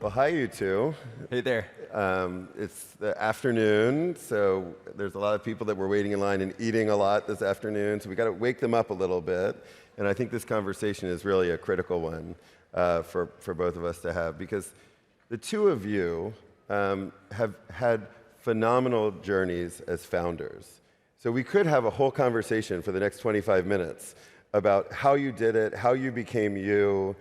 Well, hi, you two. Hey there. It's the afternoon, so there's a lot of people that were waiting in line and eating a lot this afternoon, so we got to wake them up a little bit. And I think this conversation is really a critical one for both of us to have, because the two of you have had phenomenal journeys as founders. So we could have a whole conversation for the next 25 minutes about how you did it, how you became you,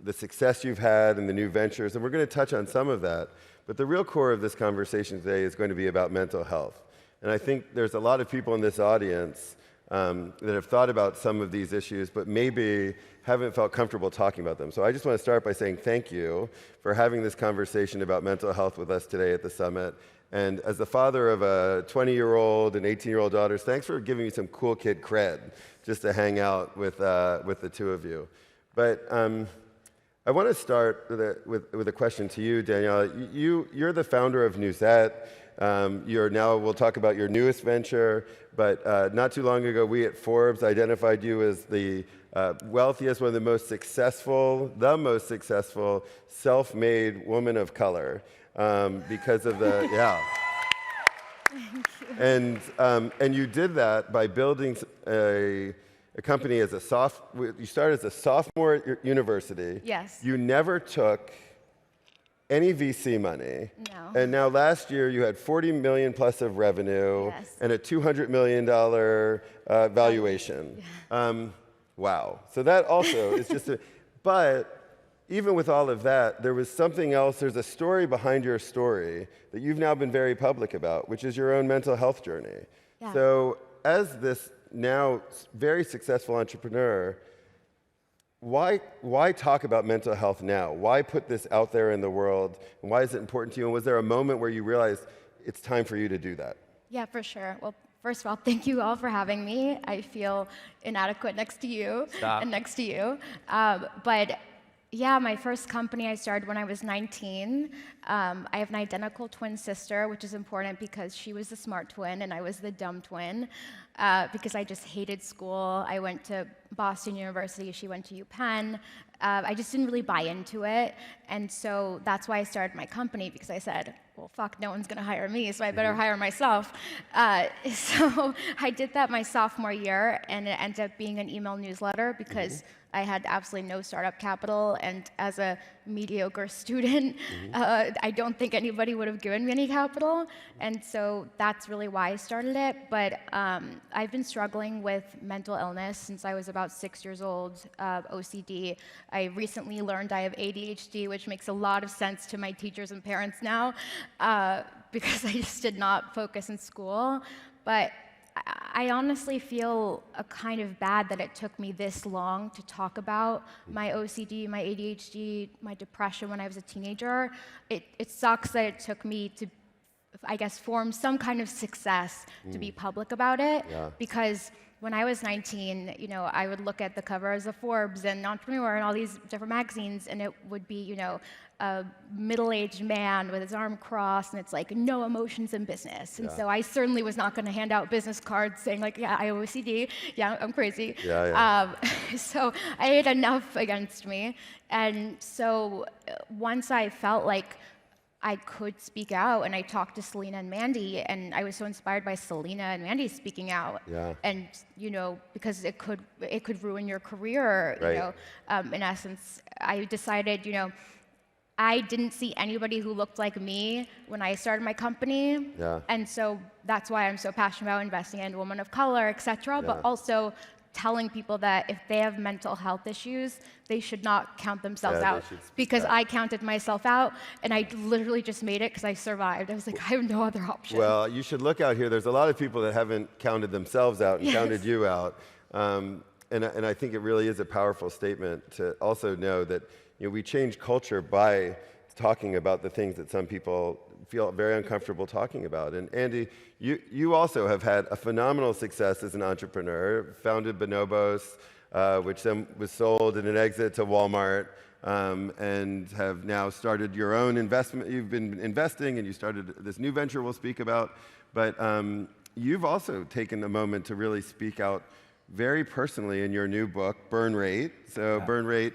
the success you've had and the new ventures, and we're going to touch on some of that. But the real core of this conversation today is going to be about mental health. And I think there's a lot of people in this audience that have thought about some of these issues, but maybe haven't felt comfortable talking about them. So I just want to start by saying thank you for having this conversation about mental health with us today at the summit. And as the father of a 20-year-old and 18-year-old daughters, thanks for giving me some cool kid cred just to hang out with the two of you. But I want to start with a question to you, Danielle. You're the founder of Nuzette. We'll talk about your newest venture, but not too long ago, we at Forbes identified you as the wealthiest, one of the most successful self-made woman of color because of the, yeah. Thank you. And you did that by building a company you started as a sophomore at university. Yes. You never took any VC money. No. And now last year you had 40 million plus of revenue. Yes. And a $200 million valuation. Yeah. Wow. So that also is just but even with all of that, there was something else. There's a story behind your story that you've now been very public about, which is your own mental health journey. Yeah. So as this now very successful entrepreneur, why talk about mental health now? Why put this out there in the world? And why is it important to you? And was there a moment where you realized it's time for you to do that? Yeah, for sure. Well, first of all, thank you all for having me. I feel inadequate next to you. Stop. And next to you. But yeah, my first company I started when I was 19. I have an identical twin sister, which is important because she was the smart twin and I was the dumb twin because I just hated school. I went to Boston University, she went to UPenn. I just didn't really buy into it. And so that's why I started my company, because I said, well, fuck, no one's gonna hire me, so I better hire myself. So I did that my sophomore year, and it ended up being an email newsletter because I had absolutely no startup capital, and as a mediocre student, I don't think anybody would have given me any capital, and so that's really why I started it. But I've been struggling with mental illness since I was about 6 years old, OCD. I recently learned I have ADHD, which makes a lot of sense to my teachers and parents now, because I just did not focus in school. But I honestly feel a kind of bad that it took me this long to talk about my OCD, my ADHD, my depression when I was a teenager. It sucks that it took me to, I guess, form some kind of success to be public about it. Yeah. Because when I was 19, I would look at the covers of Forbes and Entrepreneur and all these different magazines, and it would be, a middle-aged man with his arm crossed, and it's like, no emotions in business. And so I certainly was not going to hand out business cards saying like, yeah, I have OCD, yeah, I'm crazy. Yeah. So I had enough against me. And so once I felt like I could speak out, and I talked to Selena and Mandy, and I was so inspired by Selena and Mandy speaking out. Yeah. And because it could ruin your career. Right. In essence, I decided, I didn't see anybody who looked like me when I started my company. Yeah. And so that's why I'm so passionate about investing in women of color, et cetera, but also telling people that if they have mental health issues, they should not count themselves out. Because I counted myself out, and I literally just made it because I survived. I was like, I have no other option. Well, you should look out here. There's a lot of people that haven't counted themselves out and counted you out. And I think it really is a powerful statement to also know that we change culture by talking about the things that some people feel very uncomfortable talking about. And Andy, you also have had a phenomenal success as an entrepreneur, founded Bonobos, which then was sold in an exit to Walmart, and have now started your own investment. You've been investing, and you started this new venture we'll speak about. But you've also taken a moment to really speak out very personally in your new book, Burn Rate. So Burn Rate,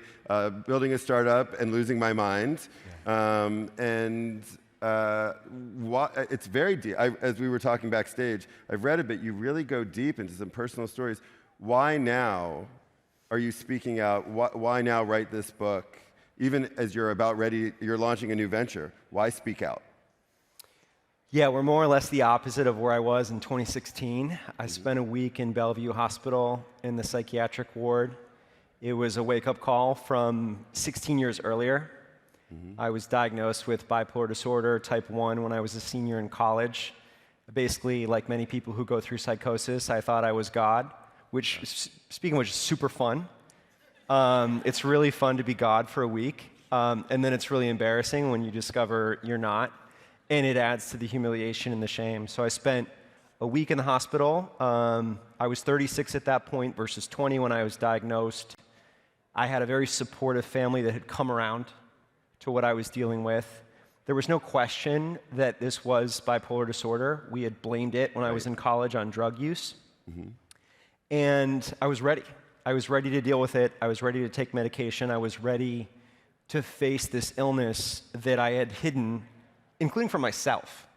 building a startup and losing my mind. It's very deep. As we were talking backstage, I've read it, but you really go deep into some personal stories. Why now are you speaking out? Why now write this book? Even as you're launching a new venture, why speak out? Yeah, we're more or less the opposite of where I was in 2016. I spent a week in Bellevue Hospital in the psychiatric ward. It was a wake-up call from 16 years earlier. I was diagnosed with bipolar disorder type 1 when I was a senior in college. Basically, like many people who go through psychosis, I thought I was God, which, speaking of which, is super fun. It's really fun to be God for a week, and then it's really embarrassing when you discover you're not, and it adds to the humiliation and the shame. So I spent a week in the hospital. I was 36 at that point versus 20 when I was diagnosed. I had a very supportive family that had come around to what I was dealing with. There was no question that this was bipolar disorder. We had blamed it when I was in college on drug use. And I was ready. I was ready to deal with it. I was ready to take medication. I was ready to face this illness that I had hidden, including from myself,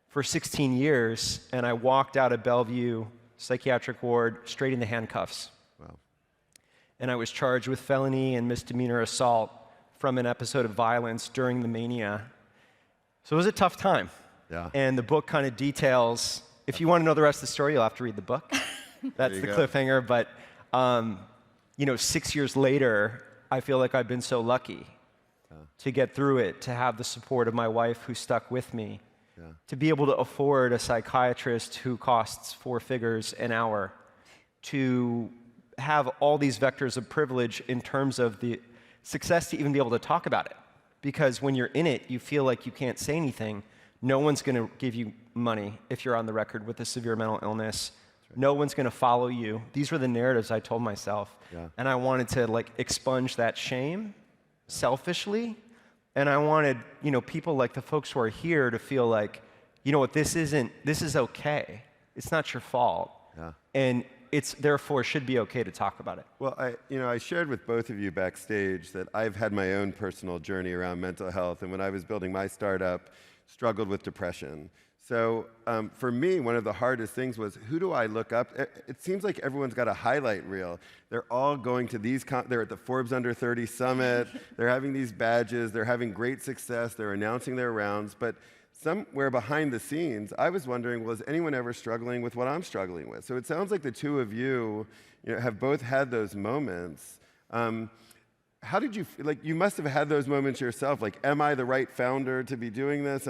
for 16 years. And I walked out of Bellevue psychiatric ward straight into handcuffs. Wow. And I was charged with felony and misdemeanor assault from an episode of violence during the mania. So it was a tough time. Yeah. And the book kind of details, if you want to know the rest of the story, you'll have to read the book. That's the cliffhanger. But 6 years later, I feel like I've been so lucky to get through it, to have the support of my wife who stuck with me, to be able to afford a psychiatrist who costs 4 figures an hour, to have all these vectors of privilege in terms of the success to even be able to talk about it. Because when you're in it, you feel like you can't say anything. No one's going to give you money if you're on the record with a severe mental illness. No one's going to follow you. These were the narratives I told myself. And I wanted to expunge that shame selfishly. And I wanted, people like the folks who are here to feel like, this is okay. It's not your fault. And it's therefore should be okay to talk about it. Well, I shared with both of you backstage that I've had my own personal journey around mental health, and when I was building my startup, struggled with depression. So for me, one of the hardest things was, who do I look up? It seems like everyone's got a highlight reel. They're all going to they're at the Forbes Under 30 Summit, they're having these badges, they're having great success, they're announcing their rounds, but somewhere behind the scenes, I was wondering, was anyone ever struggling with what I'm struggling with? So it sounds like the two of you, have both had those moments. How did you feel? You must have had those moments yourself. Am I the right founder to be doing this?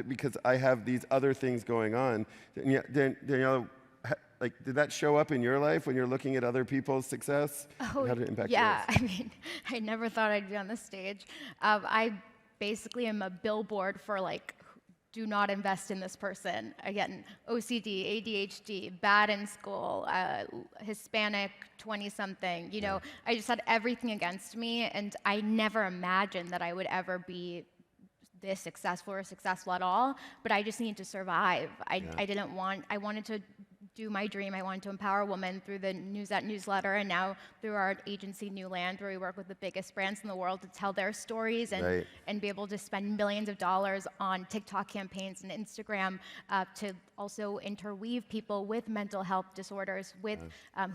Because I have these other things going on. Danielle, did that show up in your life when you're looking at other people's success? Oh, how did it impact yeah. yours? I never thought I'd be on the stage. I basically am a billboard for do not invest in this person. Again, OCD, ADHD, bad in school, Hispanic, 20-something. I just had everything against me, and I never imagined that I would ever be this successful or successful at all. But I just needed to survive. I wanted to do my dream. I wanted to empower women through the newsletter, and now through our agency New Land, where we work with the biggest brands in the world to tell their stories and be able to spend millions of dollars on TikTok campaigns and Instagram to also interweave people with mental health disorders, with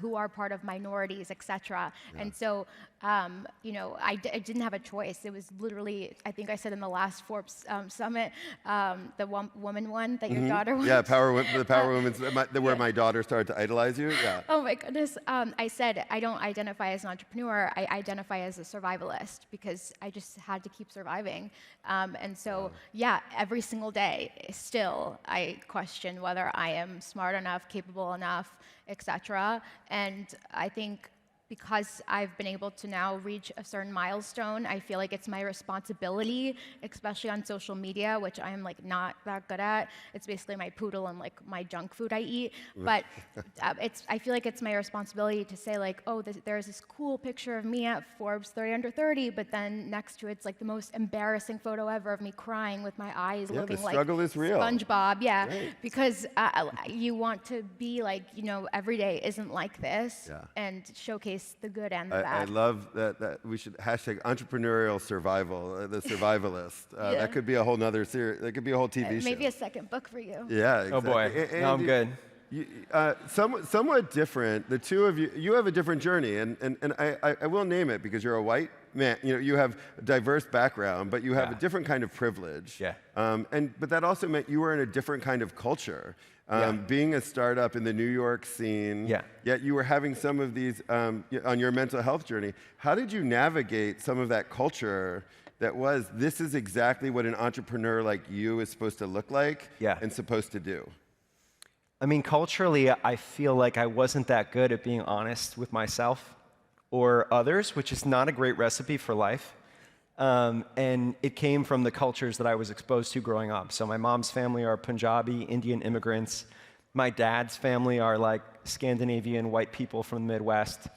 who are part of minorities, etc. And so, I didn't have a choice. It was literally, I think I said in the last Forbes summit, the woman one that your daughter won. Yeah, the Power Women's, where my daughter started to idolize you. Yeah. Oh my goodness. I said I don't identify as an entrepreneur. I identify as a survivalist because I just had to keep surviving. And so, every single day, still, I question whether I am smart enough, capable enough, etc. And I think because I've been able to now reach a certain milestone, I feel like it's my responsibility, especially on social media, which I'm like not that good at. It's basically my poodle and like my junk food I eat. But I feel like it's my responsibility to say like, oh, there's this cool picture of me at Forbes 30 under 30, but then next to it's like the most embarrassing photo ever of me crying with my eyes looking the like struggle is real. SpongeBob. Yeah, Right. because you want to be like, every day isn't like this, and showcase the good and the I bad. love that we should hashtag entrepreneurial survival, the survivalist. That could be a whole nother series. That could be a whole TV show. Maybe a second book for you. Yeah, exactly. Oh boy, no, I'm good. Somewhat different. The two of you have a different journey, and I will name it because you're a white man. You have a diverse background, but you have a different kind of privilege. Yeah. But that also meant you were in a different kind of culture. Being a startup in the New York scene, yet you were having some of these on your mental health journey. How did you navigate some of that culture that was, this is exactly what an entrepreneur like you is supposed to look like and supposed to do? I mean, culturally, I feel like I wasn't that good at being honest with myself or others, which is not a great recipe for life. And it came from the cultures that I was exposed to growing up. So my mom's family are Punjabi, Indian immigrants. My dad's family are like Scandinavian white people from the Midwest.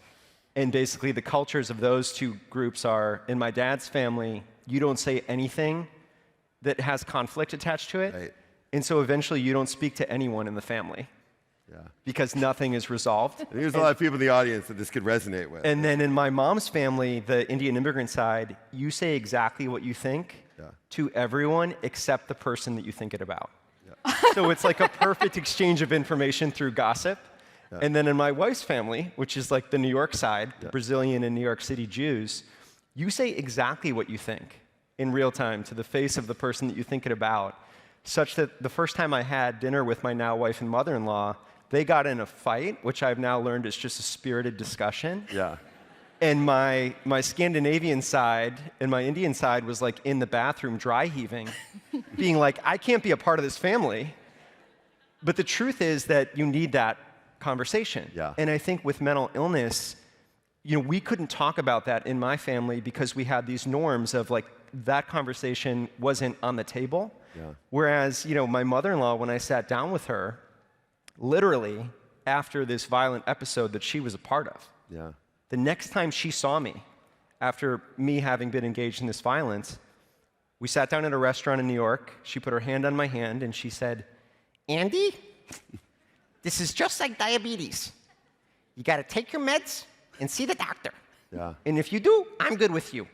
And basically the cultures of those two groups are, in my dad's family, you don't say anything that has conflict attached to it. Right. And so eventually you don't speak to anyone in the family. Because nothing is resolved. And there's a lot of people in the audience that this could resonate with. And then in my mom's family, the Indian immigrant side, you say exactly what you think to everyone except the person that you think it about. So it's like a perfect exchange of information through gossip. And then in my wife's family, which is like the New York side, the Brazilian and New York City Jews, you say exactly what you think in real time to the face of the person that you think it about, such that the first time I had dinner with my now wife and mother-in-law, they got in a fight, which I've now learned is just a spirited discussion. And my Scandinavian side and my Indian side was like in the bathroom dry heaving, being like, I can't be a part of this family. But the truth is that you need that conversation. And I think with mental illness, we couldn't talk about that in my family because we had these norms of like, that conversation wasn't on the table. Whereas, my mother-in-law, when I sat down with her, literally after this violent episode that she was a part of, the next time she saw me, after me having been engaged in this violence, we sat down at a restaurant in New York. She put her hand on my hand and she said, Andy, this is just like diabetes. You got to take your meds and see the doctor. And if you do, I'm good with you.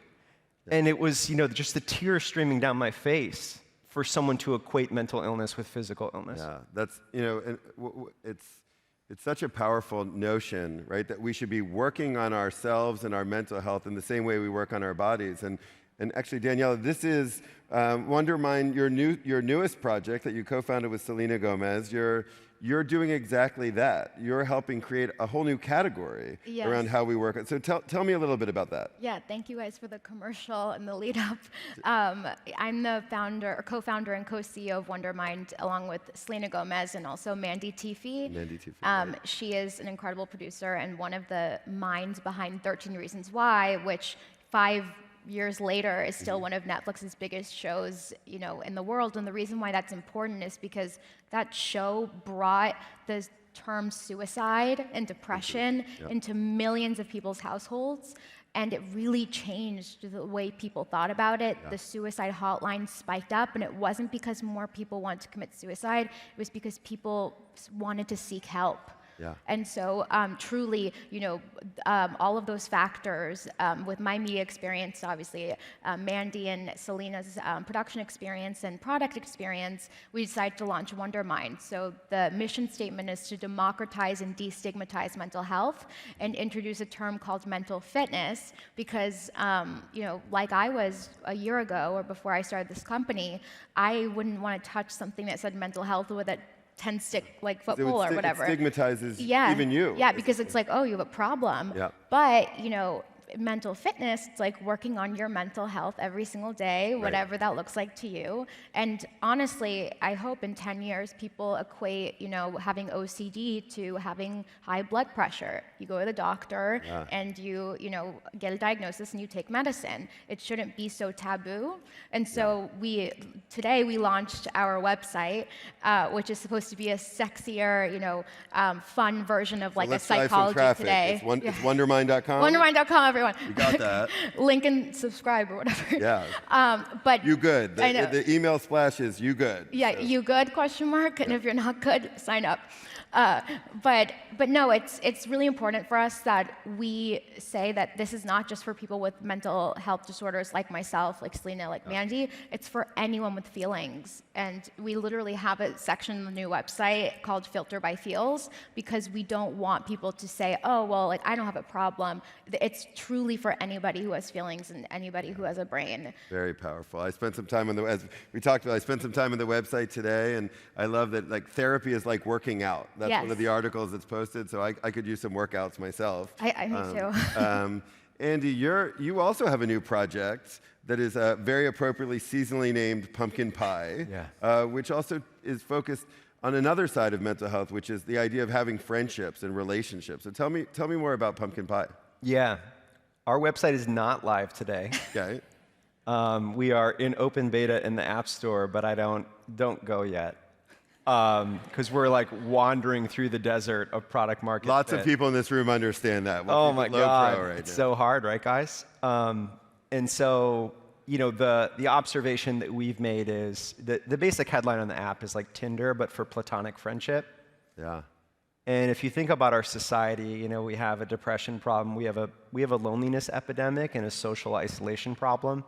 And it was, just the tears streaming down my face for someone to equate mental illness with physical illness. That's, it's such a powerful notion, right? That we should be working on ourselves and our mental health in the same way we work on our bodies. And actually, Daniela, this is Wondermind, your newest project that you co-founded with Selena Gomez. You're doing exactly that. You're helping create a whole new category around how we work. So tell me a little bit about that. Yeah, thank you guys for the commercial and the lead up. I'm the co-founder and co-CEO of Wondermind, along with Selena Gomez and also Mandy Teefee. She is an incredible producer and one of the minds behind 13 Reasons Why, which 5 years later is still one of Netflix's biggest shows, in the world. And the reason why that's important is because that show brought the term suicide and depression into millions of people's households. And it really changed the way people thought about it. The suicide hotline spiked up, and it wasn't because more people wanted to commit suicide. It was because people wanted to seek help. And so truly, all of those factors, with my media experience, obviously, Mandy and Selena's production experience and product experience, we decided to launch Wondermind. So the mission statement is to democratize and destigmatize mental health and introduce a term called mental fitness because, like I was a year ago or before I started this company, I wouldn't want to touch something that said mental health with a 10-stick like foot pole or whatever. It stigmatizes even you. Yeah, because it's like, oh, you have a problem. But mental fitness, it's like working on your mental health every single day, whatever that looks like to you. And honestly, I hope in 10 years people equate, having OCD to having high blood pressure. You go to the doctor and you get a diagnosis and you take medicine. It shouldn't be so taboo. And so today we launched our website, which is supposed to be a sexier, fun version of like a Psychology Today. It's wondermind.com? Wondermind.com, everyone. You got that. Link and subscribe or whatever. Yeah. But You good. I know. The email splash is you good. Yeah, So. you good, question mark, and if you're not good, sign up. But no, it's really important for us that we say that this is not just for people with mental health disorders like myself, like Selena, like Mandy. It's for anyone with feelings. And we literally have a section on the new website called Filter by Feels, because we don't want people to say, oh, well, like I don't have a problem. It's truly for anybody who has feelings and anybody who has a brain. Very powerful. I spent some time as we talked about, I spent some time on the website today, and I love that like therapy is like working out. That's one of the articles that's posted, so I could use some workouts myself. Me too. Andy, you also have a new project that is very appropriately seasonally named Pumpkin Pie, which also is focused on another side of mental health, which is the idea of having friendships and relationships. So tell me more about Pumpkin Pie. Yeah. Our website is not live today. Okay. We are in open beta in the App Store, but I don't go yet. Because we're like wandering through the desert of product market fit. Lots of people in this room understand that. Oh my God, right it's now. so hard, right, guys? And so, the observation that we've made is the basic headline on the app is like Tinder, but for platonic friendship. Yeah. And if you think about our society, we have a depression problem, we have a loneliness epidemic and a social isolation problem.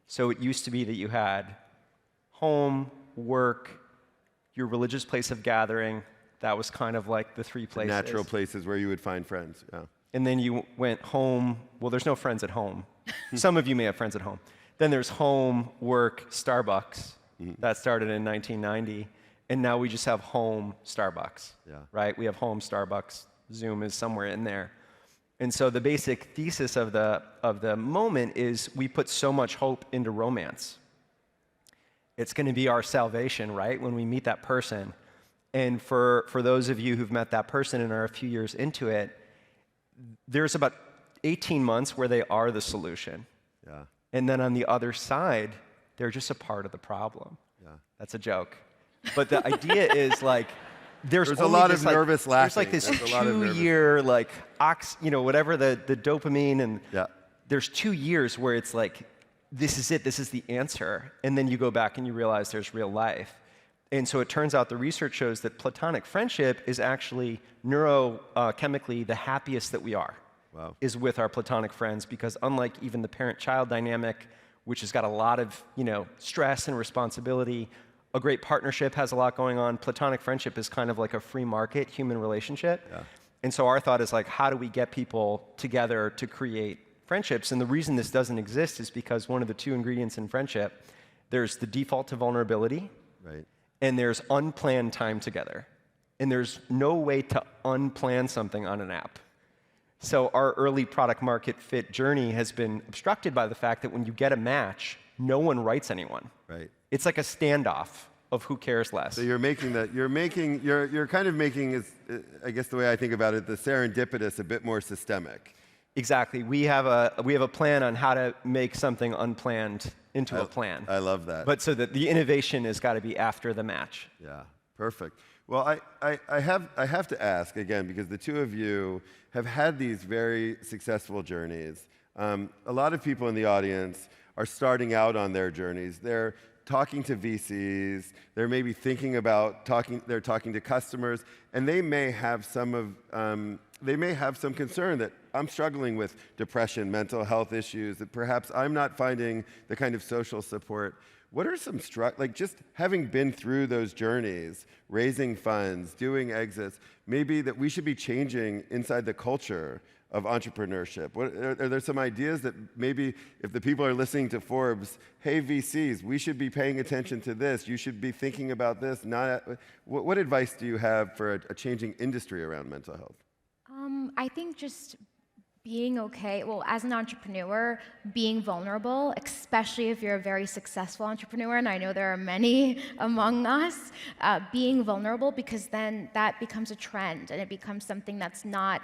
So it used to be that you had home, work, your religious place of gathering. That was kind of like the three places. Natural places where you would find friends. Yeah. And then you went home. Well, there's no friends at home. Some of you may have friends at home. Then there's home, work, Starbucks. That started in 1990. And now we just have home, Starbucks. Yeah. Right? We have home, Starbucks. Zoom is somewhere in there. And so the basic thesis of the moment is we put so much hope into romance. It's going to be our salvation, right? When we meet that person. And for those of you who've met that person and are a few years into it, there's about 18 months where they are the solution. Yeah. And then on the other side, they're just a part of the problem. Yeah. That's a joke. But the idea is like, there's a lot of like, nervous laughing. There's like this There's a lot of nervous- 2-year like whatever the dopamine, and Yeah. there's 2 years where it's like, this is it, this is the answer. And then you go back and you realize there's real life. And so it turns out the research shows that platonic friendship is actually neurochemically the happiest that we are. Wow. Is with our platonic friends, because unlike even the parent-child dynamic, which has got a lot of stress and responsibility, a great partnership has a lot going on. Platonic friendship is kind of like a free market human relationship. Yeah. And so our thought is like, how do we get people together to create friendships? And the reason this doesn't exist is because one of the 2 ingredients in friendship, there's the default to vulnerability, Right. and there's unplanned time together. And there's no way to unplan something on an app. So our early product market fit journey has been obstructed by the fact that when you get a match, no one writes anyone. Right. It's like a standoff of who cares less. So you're kind of making, I guess the way I think about it, the serendipitous a bit more systemic. Exactly. We have a plan on how to make something unplanned into a plan. I love that. But so that the innovation has got to be after the match. Yeah, perfect. Well, I have to ask again, because the two of you have had these very successful journeys. A lot of people in the audience are starting out on their journeys. They're talking to VCs. They're maybe thinking about they're talking to customers, and they may have some concern that I'm struggling with depression, mental health issues, that perhaps I'm not finding the kind of social support. What are some just having been through those journeys, raising funds, doing exits, maybe that we should be changing inside the culture of entrepreneurship? Are there some ideas that maybe if the people are listening to Forbes, hey VCs, we should be paying attention to this, you should be thinking about this, what advice do you have for a changing industry around mental health? I think just being okay, well, as an entrepreneur, being vulnerable, especially if you're a very successful entrepreneur, and I know there are many among us, being vulnerable, because then that becomes a trend and it becomes something that's not,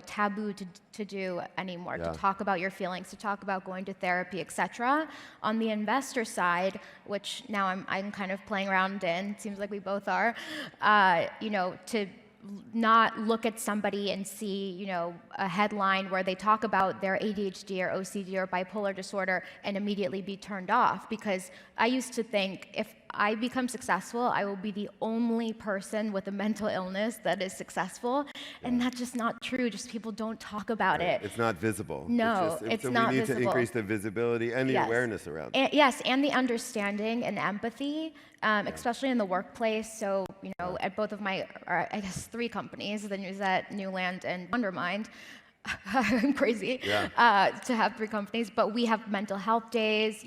taboo to do anymore, to talk about your feelings, to talk about going to therapy, etc. On the investor side, which now I'm kind of playing around in, seems like we both are, to not look at somebody and see, a headline where they talk about their ADHD or OCD or bipolar disorder and immediately be turned off. Because I used to think, if I become successful, I will be the only person with a mental illness that is successful. And that's just not true. Just people don't talk about it. It's not visible. No, it's so not we need visible. to increase the visibility and the Yes. awareness around it. Yes, and the understanding and empathy, especially in the workplace. So, at both of my, or I guess 3 companies, the Newsette, Newland, and Wondermind, I'm crazy to have 3 companies, but we have mental health days,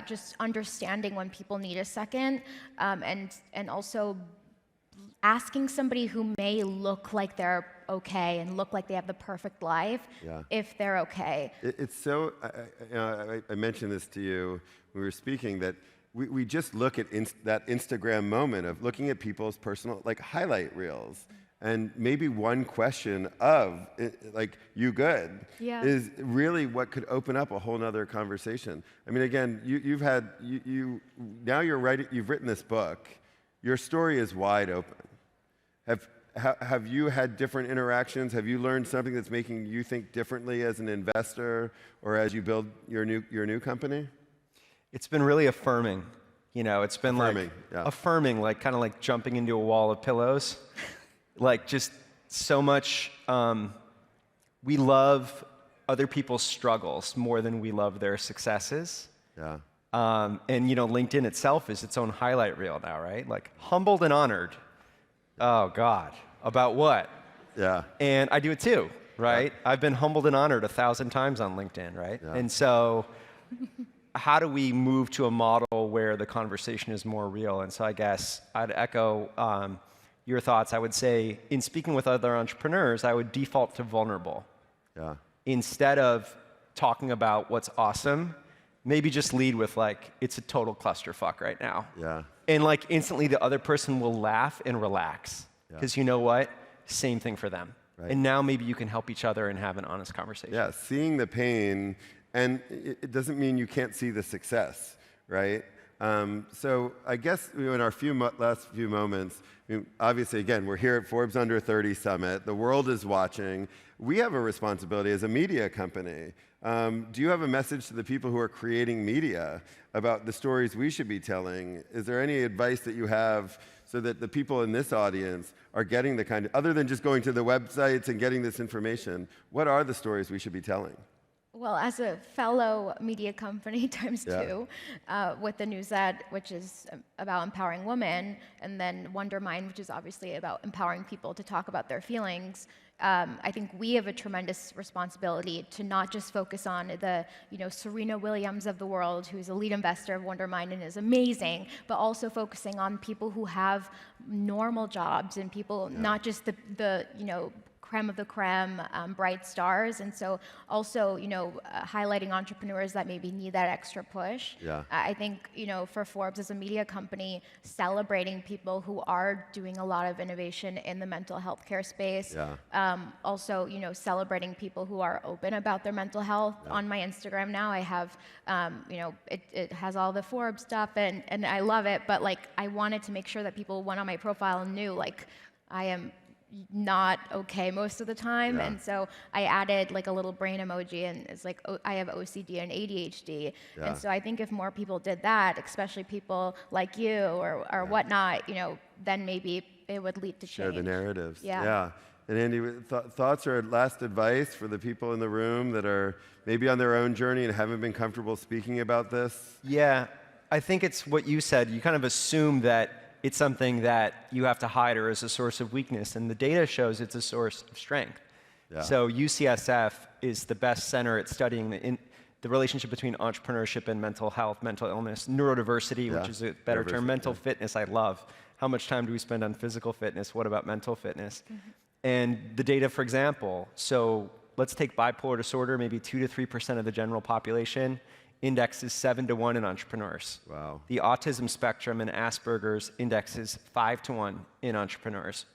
just understanding when people need a second, and also asking somebody who may look like they're okay and look like they have the perfect life, if they're okay. It's so, I mentioned this to you when we were speaking, that we just look at that Instagram moment of looking at people's personal, highlight reels. And maybe one question of, you good, is really what could open up a whole nother conversation. I mean, again, now you've written this book. Your story is wide open. Have you had different interactions? Have you learned something that's making you think differently as an investor or as you build your new company? It's been really affirming. It's been affirming, kind of like jumping into a wall of pillows. Just so much, we love other people's struggles more than we love their successes. Yeah. And LinkedIn itself is its own highlight reel now, right? Humbled and honored. Oh God, about what? Yeah. And I do it too, right? Yeah. I've been humbled and honored 1,000 times on LinkedIn, right? Yeah. And so how do we move to a model where the conversation is more real? And so I guess I'd echo your thoughts. I would say, in speaking with other entrepreneurs, I would default to vulnerable. Yeah. Instead of talking about what's awesome, maybe just lead with it's a total clusterfuck right now. Yeah. And instantly the other person will laugh and relax. Because you know what? Same thing for them. Right. And now maybe you can help each other and have an honest conversation. Yeah, seeing the pain, and it doesn't mean you can't see the success, right? So I guess in our last few moments, obviously, again, we're here at Forbes Under 30 Summit. The world is watching. We have a responsibility as a media company. Do you have a message to the people who are creating media about the stories we should be telling? Is there any advice that you have so that the people in this audience are getting the kind of, other than just going to the websites and getting this information, what are the stories we should be telling? Well, as a fellow media company times 2, with the Newsette, which is about empowering women, and then Wondermind, which is obviously about empowering people to talk about their feelings, I think we have a tremendous responsibility to not just focus on the Serena Williams of the world, who's a lead investor of Wondermind and is amazing, but also focusing on people who have normal jobs and people, not just the creme of the creme, bright stars, and so also, highlighting entrepreneurs that maybe need that extra push. Yeah. I think, for Forbes as a media company, celebrating people who are doing a lot of innovation in the mental health care space. Yeah. Also, celebrating people who are open about their mental health. Yeah. On my Instagram now, I have, it has all the Forbes stuff, and I love it, but I wanted to make sure that people went on my profile and knew, I am not okay most of the time, and so I added a little brain emoji, and it's I have OCD and ADHD, and so I think if more people did that, especially people like you or whatnot, then maybe it would lead to change. Share the narratives. Yeah. And Andy, thoughts or last advice for the people in the room that are maybe on their own journey and haven't been comfortable speaking about this? Yeah, I think it's what you said. You kind of assume that it's something that you have to hide or is a source of weakness, and the data shows it's a source of strength. Yeah. So UCSF is the best center at studying the relationship between entrepreneurship and mental health, mental illness, neurodiversity, which is a better term, mental fitness. I love. How much time do we spend on physical fitness? What about mental fitness? Mm-hmm. And the data, for example, so let's take bipolar disorder, maybe 2 to 3% of the general population. Index is 7 to 1 in entrepreneurs. Wow. The autism spectrum and Asperger's index is 5 to 1 in entrepreneurs.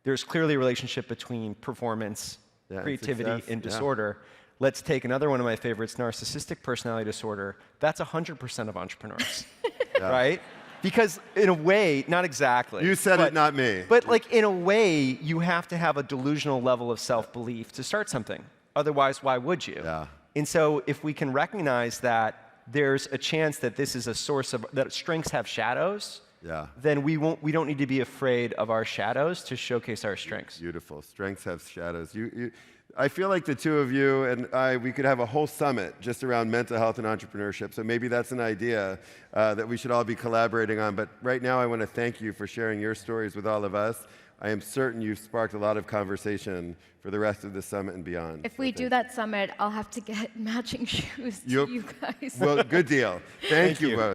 There's clearly a relationship between performance, Yeah, and creativity, success, and yeah. disorder. Let's take another one of my favorites, narcissistic personality disorder. That's 100% of entrepreneurs, right? Because in a way, not exactly. You said but, it, not me. But like in a way, you have to have a delusional level of self-belief to start something. Otherwise, why would you? Yeah. And so if we can recognize that there's a chance that this is a source of, that strengths have shadows, Yeah. then we don't need to be afraid of our shadows to showcase our strengths. Beautiful. Strengths have shadows. I feel like the two of you and I, we could have a whole summit just around mental health and entrepreneurship. So maybe that's an idea that we should all be collaborating on. But right now, I want to thank you for sharing your stories with all of us. I am certain you've sparked a lot of conversation for the rest of the summit and beyond. If we do that summit, I'll have to get matching shoes to you guys. Well, good deal. Thank you both.